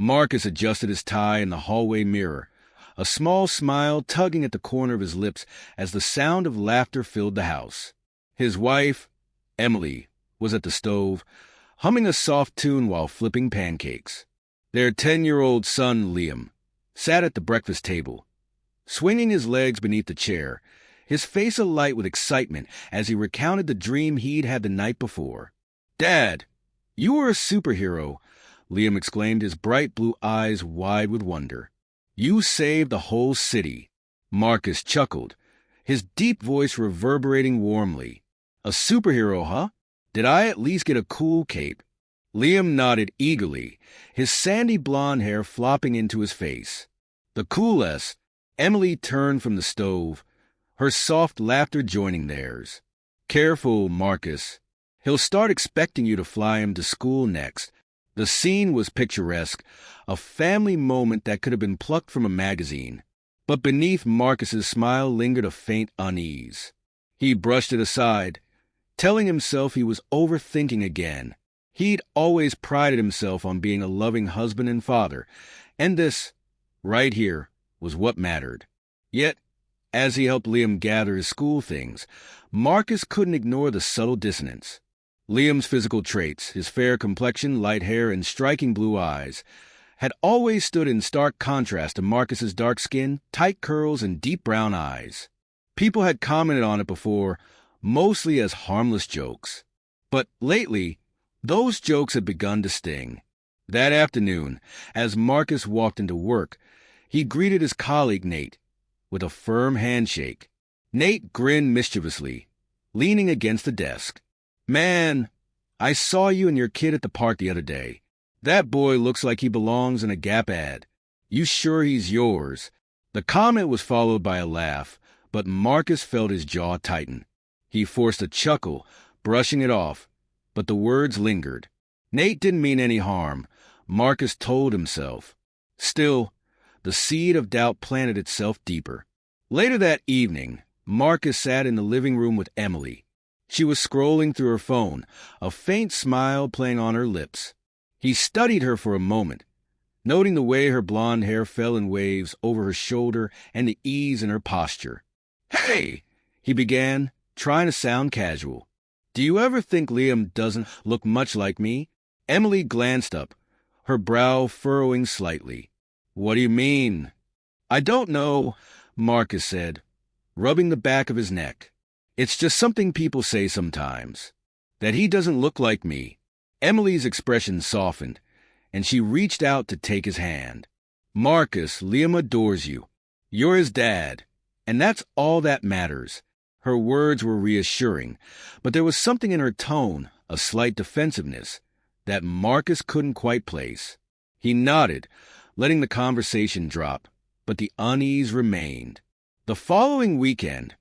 Marcus adjusted his tie in the hallway mirror, a small smile tugging at the corner of his lips as the sound of laughter filled the house. His wife, Emily, was at the stove, humming a soft tune while flipping pancakes. Their 10-year-old son, Liam, sat at the breakfast table, swinging his legs beneath the chair, his face alight with excitement as he recounted the dream he'd had the night before. "Dad, you were a superhero," Liam exclaimed, his bright blue eyes wide with wonder. "You saved the whole city." Marcus chuckled, his deep voice reverberating warmly. "A superhero, huh? Did I at least get a cool cape?" Liam nodded eagerly, his sandy blonde hair flopping into his face. "The coolest." Emily turned from the stove, her soft laughter joining theirs. "Careful, Marcus. He'll start expecting you to fly him to school next." The scene was picturesque, a family moment that could have been plucked from a magazine. But beneath Marcus's smile lingered a faint unease. He brushed it aside, telling himself he was overthinking again. He'd always prided himself on being a loving husband and father, and this, right here, was what mattered. Yet, as he helped Liam gather his school things, Marcus couldn't ignore the subtle dissonance. Liam's physical traits, his fair complexion, light hair, and striking blue eyes, had always stood in stark contrast to Marcus's dark skin, tight curls, and deep brown eyes. People had commented on it before, mostly as harmless jokes. But lately, those jokes had begun to sting. That afternoon, as Marcus walked into work, he greeted his colleague Nate with a firm handshake. Nate grinned mischievously, leaning against the desk. "Man, I saw you and your kid at the park the other day. That boy looks like he belongs in a Gap ad. You sure he's yours?" The comment was followed by a laugh, but Marcus felt his jaw tighten. He forced a chuckle, brushing it off, but the words lingered. Nate didn't mean any harm, Marcus told himself. Still, the seed of doubt planted itself deeper. Later that evening, Marcus sat in the living room with Emily. She was scrolling through her phone, a faint smile playing on her lips. He studied her for a moment, noting the way her blonde hair fell in waves over her shoulder and the ease in her posture. "Hey," he began, trying to sound casual. "Do you ever think Liam doesn't look much like me?" Emily glanced up, her brow furrowing slightly. "What do you mean?" "I don't know," Marcus said, rubbing the back of his neck. "It's just something people say sometimes. That he doesn't look like me." Emily's expression softened, and she reached out to take his hand. "Marcus, Liam adores you. You're his dad, and that's all that matters." Her words were reassuring, but there was something in her tone, a slight defensiveness, that Marcus couldn't quite place. He nodded, letting the conversation drop, but the unease remained. The following weekend,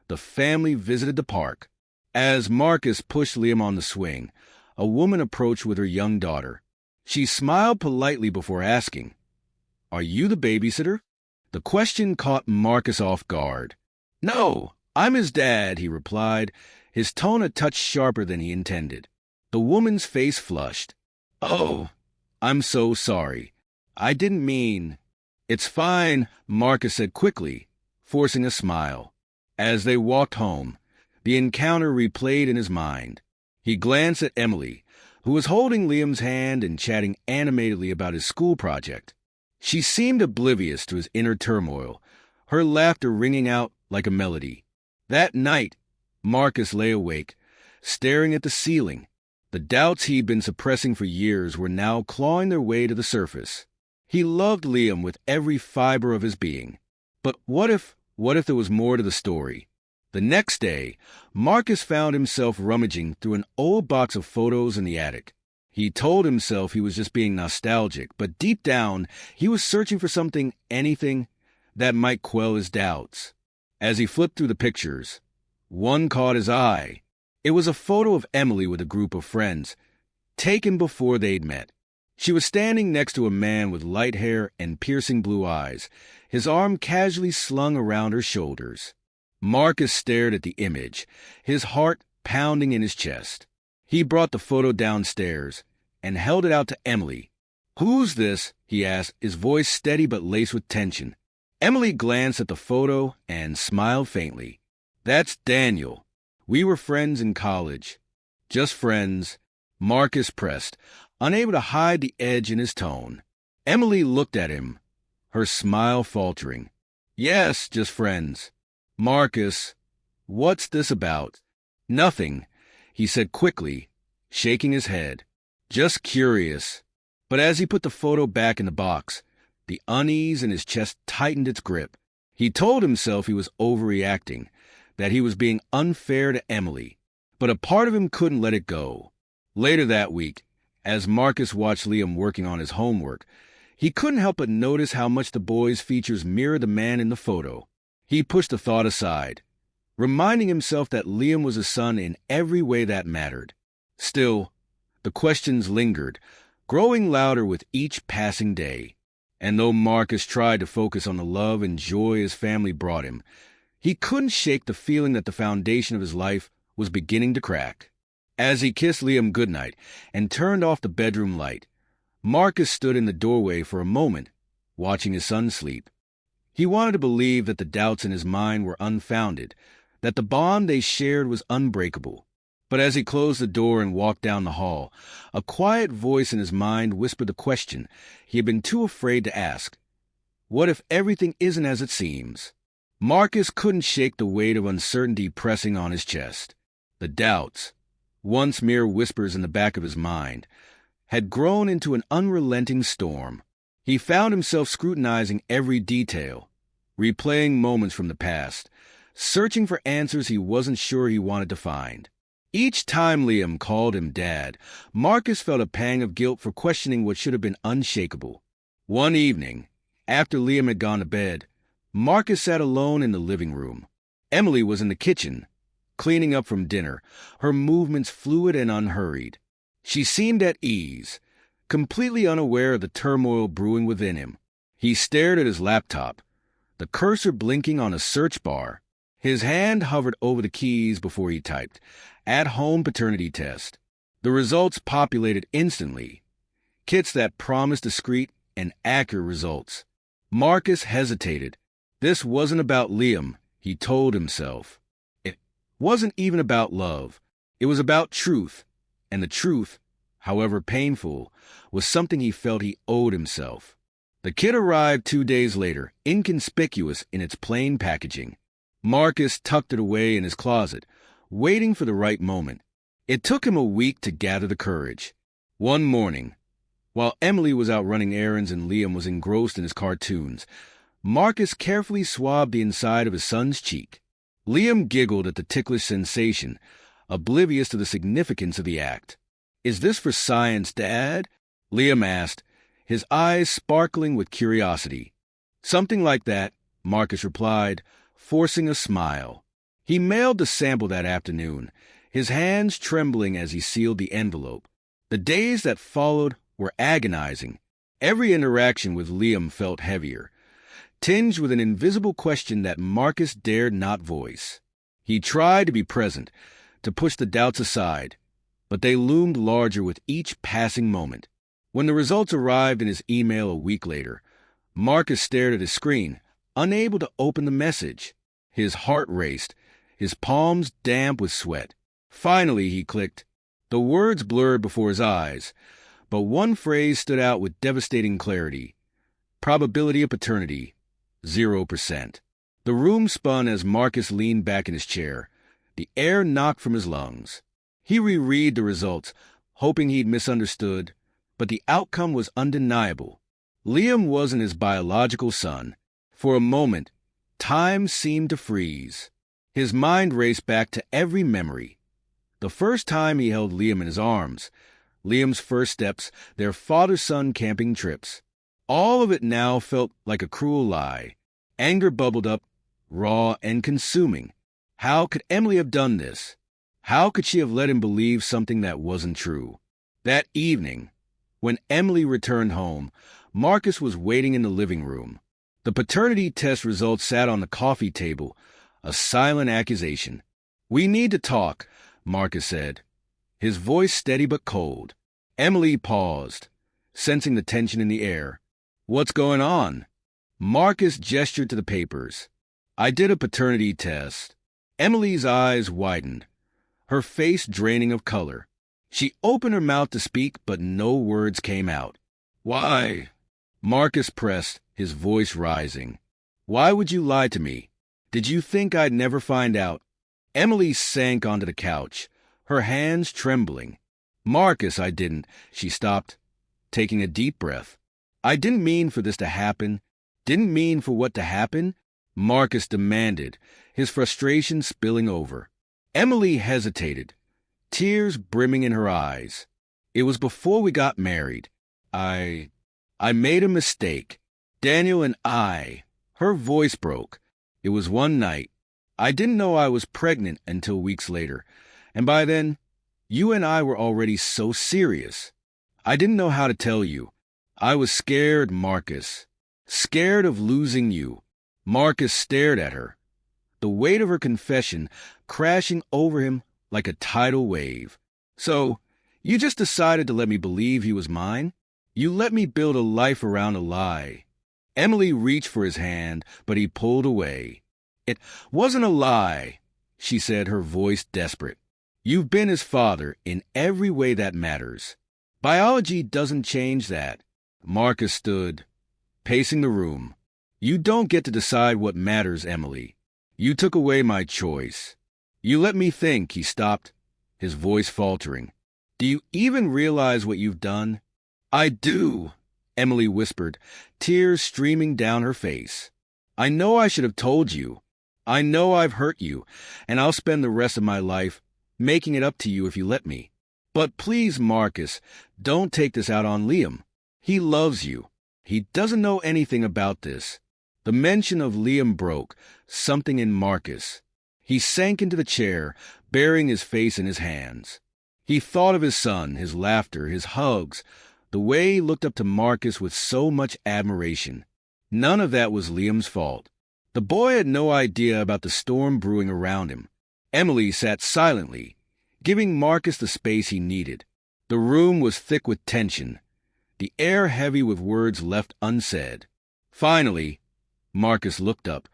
the family visited the park. As Marcus pushed Liam on the swing, a woman approached with her young daughter. She smiled politely before asking, "Are you the babysitter?" The question caught Marcus off guard. "No, I'm his dad," he replied, his tone a touch sharper than he intended. The woman's face flushed. "Oh, I'm so sorry. I didn't mean—" "It's fine," Marcus said quickly, forcing a smile. As they walked home, the encounter replayed in his mind. He glanced at Emily, who was holding Liam's hand and chatting animatedly about his school project. She seemed oblivious to his inner turmoil, her laughter ringing out like a melody. That night, Marcus lay awake, staring at the ceiling. The doubts he'd been suppressing for years were now clawing their way to the surface. He loved Liam with every fiber of his being. But what if there was more to the story? The next day, Marcus found himself rummaging through an old box of photos in the attic. He told himself he was just being nostalgic, but deep down, he was searching for anything, that might quell his doubts. As he flipped through the pictures, one caught his eye. It was a photo of Emily with a group of friends, taken before they'd met. She was standing next to a man with light hair and piercing blue eyes, his arm casually slung around her shoulders. Marcus stared at the image, his heart pounding in his chest. He brought the photo downstairs and held it out to Emily, "Who's this?" he asked, his voice steady but laced with tension. Emily glanced at the photo and smiled faintly. "That's Daniel. We were friends in college." "Just friends," Marcus pressed, unable to hide the edge in his tone. Emily looked at him, her smile faltering. "Yes, just friends." "Marcus, what's this about?" "Nothing," he said quickly, shaking his head. "Just curious." But as he put the photo back in the box, the unease in his chest tightened its grip. He told himself he was overreacting, that he was being unfair to Emily, but a part of him couldn't let it go. Later that week, as Marcus watched Liam working on his homework, he couldn't help but notice how much the boy's features mirrored the man in the photo. He pushed the thought aside, reminding himself that Liam was his son in every way that mattered. Still, the questions lingered, growing louder with each passing day. And though Marcus tried to focus on the love and joy his family brought him, he couldn't shake the feeling that the foundation of his life was beginning to crack. As he kissed Liam goodnight and turned off the bedroom light, Marcus stood in the doorway for a moment, watching his son sleep. He wanted to believe that the doubts in his mind were unfounded, that the bond they shared was unbreakable. But as he closed the door and walked down the hall, a quiet voice in his mind whispered the question he had been too afraid to ask. What if everything isn't as it seems? Marcus couldn't shake the weight of uncertainty pressing on his chest. The doubts, once mere whispers in the back of his mind, had grown into an unrelenting storm. He found himself scrutinizing every detail, replaying moments from the past, searching for answers he wasn't sure he wanted to find. Each time Liam called him Dad, Marcus felt a pang of guilt for questioning what should have been unshakable. One evening, after Liam had gone to bed, Marcus sat alone in the living room. Emily was in the kitchen, cleaning up from dinner, her movements fluid and unhurried. She seemed at ease, completely unaware of the turmoil brewing within him. He stared at his laptop, the cursor blinking on a search bar. His hand hovered over the keys before he typed, "At-home paternity test." The results populated instantly, kits that promised discreet and accurate results. Marcus hesitated. This wasn't about Liam, he told himself. It wasn't even about love. It was about truth, and the truth, however painful, was something he felt he owed himself. The kit arrived 2 days later, inconspicuous in its plain packaging. Marcus tucked it away in his closet, waiting for the right moment. It took him a week to gather the courage. One morning, while Emily was out running errands and Liam was engrossed in his cartoons, Marcus carefully swabbed the inside of his son's cheek. Liam giggled at the ticklish sensation, oblivious to the significance of the act. "Is this for science, Dad?" Liam asked, his eyes sparkling with curiosity. "Something like that," Marcus replied, forcing a smile. He mailed the sample that afternoon, his hands trembling as he sealed the envelope. The days that followed were agonizing. Every interaction with Liam felt heavier, tinged with an invisible question that Marcus dared not voice. He tried to be present, to push the doubts aside, but they loomed larger with each passing moment. When the results arrived in his email a week later, Marcus stared at his screen, unable to open the message. His heart raced, his palms damp with sweat. Finally, he clicked. The words blurred before his eyes, but one phrase stood out with devastating clarity. Probability of paternity, 0%. The room spun as Marcus leaned back in his chair, the air knocked from his lungs. He reread the results, hoping he'd misunderstood, but the outcome was undeniable. Liam wasn't his biological son. For a moment, time seemed to freeze. His mind raced back to every memory. The first time he held Liam in his arms, Liam's first steps, their father-son camping trips. All of it now felt like a cruel lie. Anger bubbled up, raw and consuming. How could Emily have done this? How could she have let him believe something that wasn't true? That evening, when Emily returned home, Marcus was waiting in the living room. The paternity test results sat on the coffee table, a silent accusation. "We need to talk," Marcus said, his voice steady but cold. Emily paused, sensing the tension in the air. "What's going on?" Marcus gestured to the papers. "I did a paternity test." Emily's eyes widened, her face draining of color. She opened her mouth to speak, but no words came out. "Why?" Marcus pressed, his voice rising. "Why would you lie to me? Did you think I'd never find out?" Emily sank onto the couch, her hands trembling. "Marcus, I didn't." She stopped, taking a deep breath. "I didn't mean for this to happen. Didn't mean for what to happen," Marcus demanded, his frustration spilling over. Emily hesitated, tears brimming in her eyes. "It was before we got married. I made a mistake. Daniel and I." Her voice broke. "It was one night. I didn't know I was pregnant until weeks later. And by then, you and I were already so serious. I didn't know how to tell you. I was scared, Marcus. Scared of losing you." Marcus stared at her, the weight of her confession crashing over him like a tidal wave. "So, you just decided to let me believe he was mine? You let me build a life around a lie." Emily reached for his hand, but he pulled away. "It wasn't a lie," she said, her voice desperate. "You've been his father in every way that matters. Biology doesn't change that." Marcus stood, pacing the room. "You don't get to decide what matters, Emily. You took away my choice. You let me think." He stopped, his voice faltering. "Do you even realize what you've done?" "I do," Emily whispered, tears streaming down her face. "I know I should have told you. I know I've hurt you, and I'll spend the rest of my life making it up to you if you let me. But please, Marcus, don't take this out on Liam. He loves you. He doesn't know anything about this." The mention of Liam broke something in Marcus. He sank into the chair, burying his face in his hands. He thought of his son, his laughter, his hugs, the way he looked up to Marcus with so much admiration. None of that was Liam's fault. The boy had no idea about the storm brewing around him. Emily sat silently, giving Marcus the space he needed. The room was thick with tension, the air heavy with words left unsaid. Finally, Marcus looked up,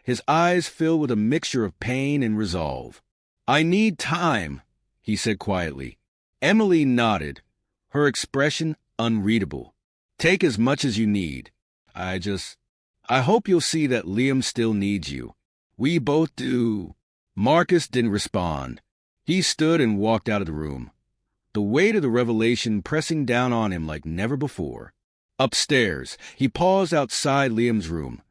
his eyes filled with a mixture of pain and resolve. "I need time," he said quietly. Emily nodded, her expression unreadable. "Take as much as you need. I hope you'll see that Liam still needs you. We both do." Marcus didn't respond. He stood and walked out of the room, the weight of the revelation pressing down on him like never before. Upstairs, he paused outside Liam's room,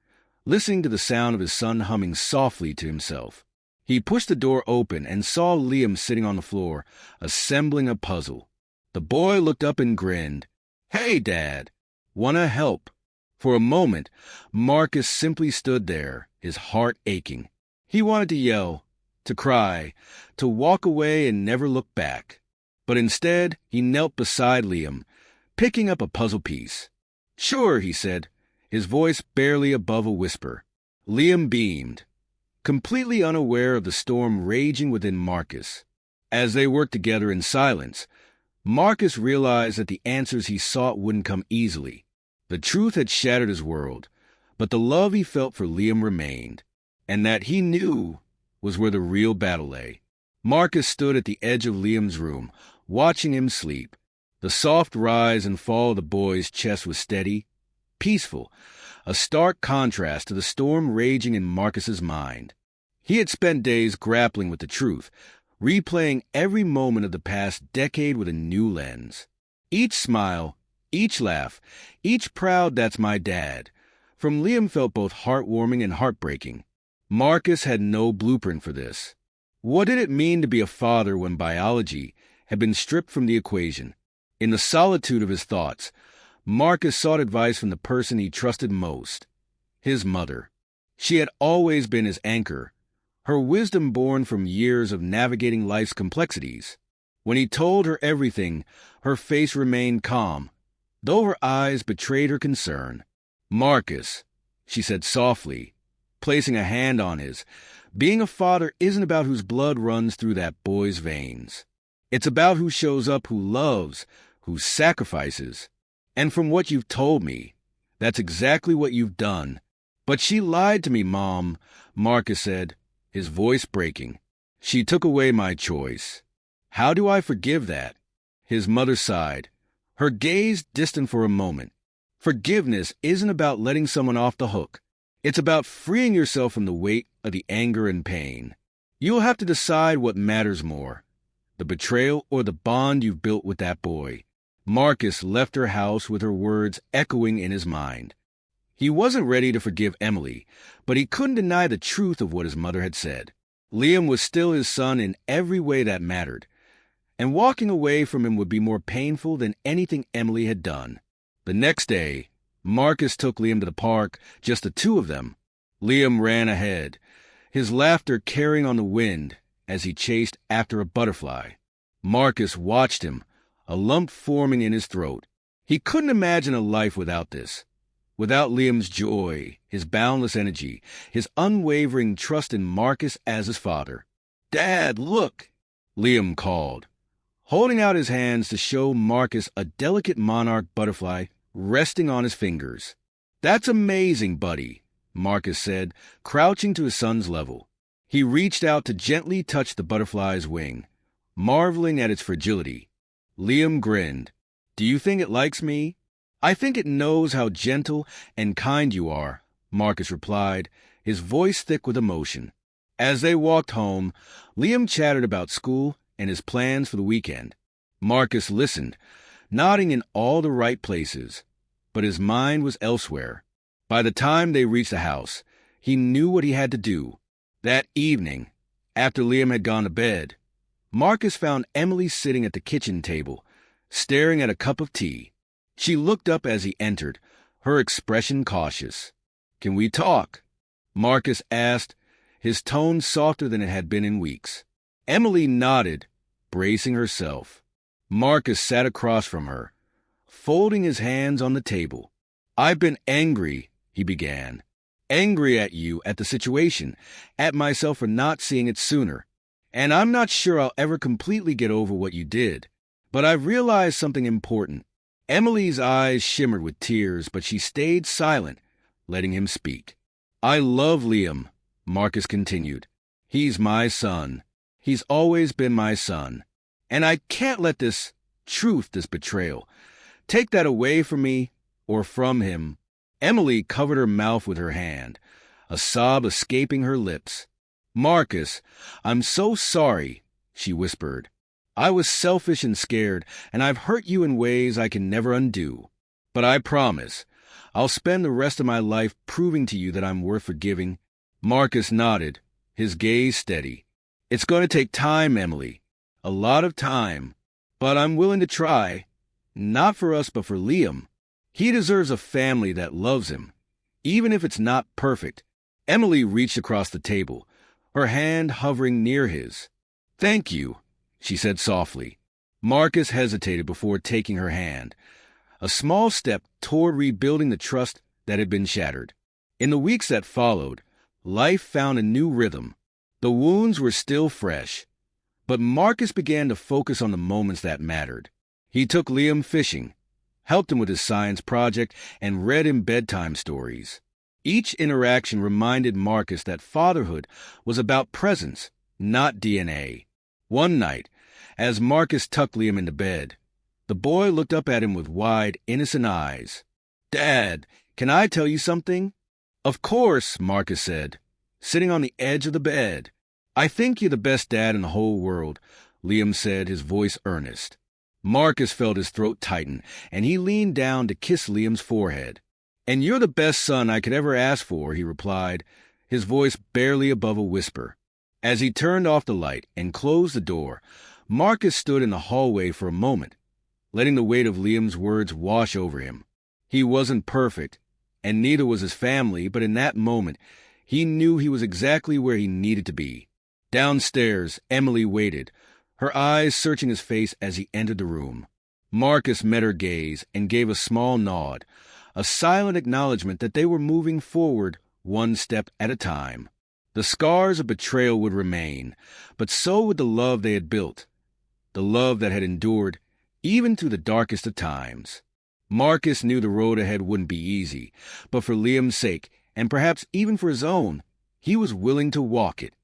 listening to the sound of his son humming softly to himself. He pushed the door open and saw Liam sitting on the floor, assembling a puzzle. The boy looked up and grinned. "Hey, Dad, wanna help?" For a moment, Marcus simply stood there, his heart aching. He wanted to yell, to cry, to walk away and never look back. But instead, he knelt beside Liam, picking up a puzzle piece. "Sure," he said, his voice barely above a whisper. Liam beamed, completely unaware of the storm raging within Marcus. As they worked together in silence, Marcus realized that the answers he sought wouldn't come easily. The truth had shattered his world, but the love he felt for Liam remained, and that he knew was where the real battle lay. Marcus stood at the edge of Liam's room, watching him sleep. The soft rise and fall of the boy's chest was steady, peaceful, a stark contrast to the storm raging in Marcus's mind. He had spent days grappling with the truth, replaying every moment of the past decade with a new lens. Each smile, each laugh, each proud "that's my dad," from Liam felt both heartwarming and heartbreaking. Marcus had no blueprint for this. What did it mean to be a father when biology had been stripped from the equation? In the solitude of his thoughts, Marcus sought advice from the person he trusted most, his mother. She had always been his anchor, her wisdom born from years of navigating life's complexities. When he told her everything, her face remained calm, though her eyes betrayed her concern. "Marcus," she said softly, placing a hand on his, "being a father isn't about whose blood runs through that boy's veins. It's about who shows up, who loves, who sacrifices. And from what you've told me, that's exactly what you've done. But she lied to me, Mom, Marcus said, his voice breaking. She took away my choice. How do I forgive that? His mother sighed, her gaze distant for a moment. Forgiveness isn't about letting someone off the hook. It's about freeing yourself from the weight of the anger and pain. You'll have to decide what matters more, the betrayal or the bond you've built with that boy. Marcus left her house with her words echoing in his mind. He wasn't ready to forgive Emily, but he couldn't deny the truth of what his mother had said. Liam was still his son in every way that mattered, and walking away from him would be more painful than anything Emily had done. The next day, Marcus took Liam to the park, just the two of them. Liam ran ahead, his laughter carrying on the wind as he chased after a butterfly. Marcus watched him, a lump forming in his throat. He couldn't imagine a life without this. Without Liam's joy, his boundless energy, his unwavering trust in Marcus as his father. "Dad, look!" Liam called, holding out his hands to show Marcus a delicate monarch butterfly resting on his fingers. "That's amazing, buddy," Marcus said, crouching to his son's level. He reached out to gently touch the butterfly's wing, marveling at its fragility. Liam grinned. "Do you think it likes me?" "I think it knows how gentle and kind you are," Marcus replied, his voice thick with emotion. As they walked home, Liam chatted about school and his plans for the weekend. Marcus listened, nodding in all the right places, but his mind was elsewhere. By the time they reached the house, he knew what he had to do. That evening, after Liam had gone to bed, Marcus found Emily sitting at the kitchen table, staring at a cup of tea. She looked up as he entered, her expression cautious. "Can we talk?" Marcus asked, his tone softer than it had been in weeks. Emily nodded, bracing herself. Marcus sat across from her, folding his hands on the table. "I've been angry," he began. "Angry at you, at the situation, at myself for not seeing it sooner. And I'm not sure I'll ever completely get over what you did. But I've realized something important." Emily's eyes shimmered with tears, but she stayed silent, letting him speak. "I love Liam," Marcus continued. "He's my son. He's always been my son. And I can't let this truth, this betrayal, take that away from me or from him." Emily covered her mouth with her hand, a sob escaping her lips. "Marcus, I'm so sorry," she whispered. "I was selfish and scared, and I've hurt you in ways I can never undo. But I promise, I'll spend the rest of my life proving to you that I'm worth forgiving." Marcus nodded, his gaze steady. "It's going to take time, Emily. A lot of time. But I'm willing to try. Not for us, but for Liam. He deserves a family that loves him, even if it's not perfect." Emily reached across the table, her hand hovering near his. "Thank you," she said softly. Marcus hesitated before taking her hand, a small step toward rebuilding the trust that had been shattered. In the weeks that followed, life found a new rhythm. The wounds were still fresh, but Marcus began to focus on the moments that mattered. He took Liam fishing, helped him with his science project, and read him bedtime stories. Each interaction reminded Marcus that fatherhood was about presence, not DNA. One night, as Marcus tucked Liam into bed, the boy looked up at him with wide, innocent eyes. "Dad, can I tell you something?" "Of course," Marcus said, sitting on the edge of the bed. "I think you're the best dad in the whole world," Liam said, his voice earnest. Marcus felt his throat tighten, and he leaned down to kiss Liam's forehead. "And you're the best son I could ever ask for," he replied, his voice barely above a whisper. As he turned off the light and closed the door, Marcus stood in the hallway for a moment, letting the weight of Liam's words wash over him. He wasn't perfect, and neither was his family, but in that moment, he knew he was exactly where he needed to be. Downstairs, Emily waited, her eyes searching his face as he entered the room. Marcus met her gaze and gave a small nod, a silent acknowledgement that they were moving forward one step at a time. The scars of betrayal would remain, but so would the love they had built, the love that had endured even through the darkest of times. Marcus knew the road ahead wouldn't be easy, but for Liam's sake, and perhaps even for his own, he was willing to walk it.